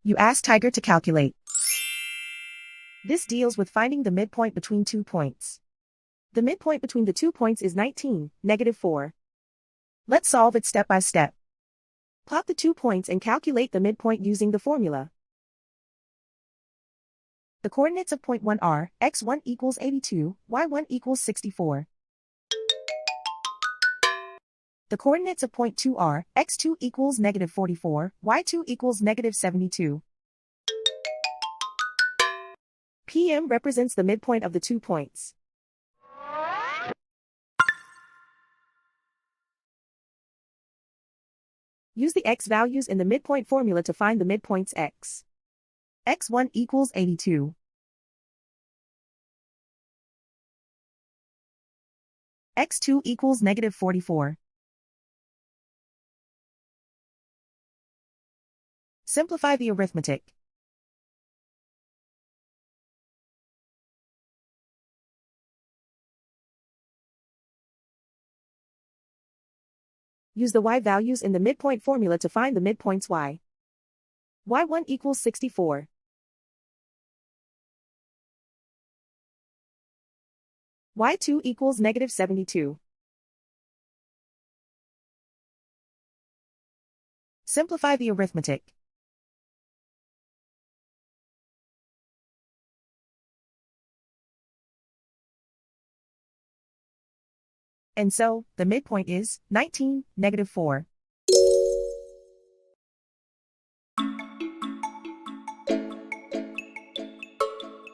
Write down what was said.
You ask Tiger to calculate. This deals with finding the midpoint between 2 points. The midpoint between the 2 points is 19, -4. Let's solve it step by step. Plot the 2 points and calculate the midpoint using the formula. The coordinates of point 1 are x1 equals 82, y1 equals 64. The coordinates of point 2 are x2 equals -44, y2 equals -72. PM represents the midpoint of the 2 points. Use the x values in the midpoint formula to find the midpoints x. x1 equals 82. x2 equals -44. Simplify the arithmetic. Use the y values in the midpoint formula to find the midpoints y. y1 equals 64. y2 equals -72. Simplify the arithmetic. And so, the midpoint is 19, -4.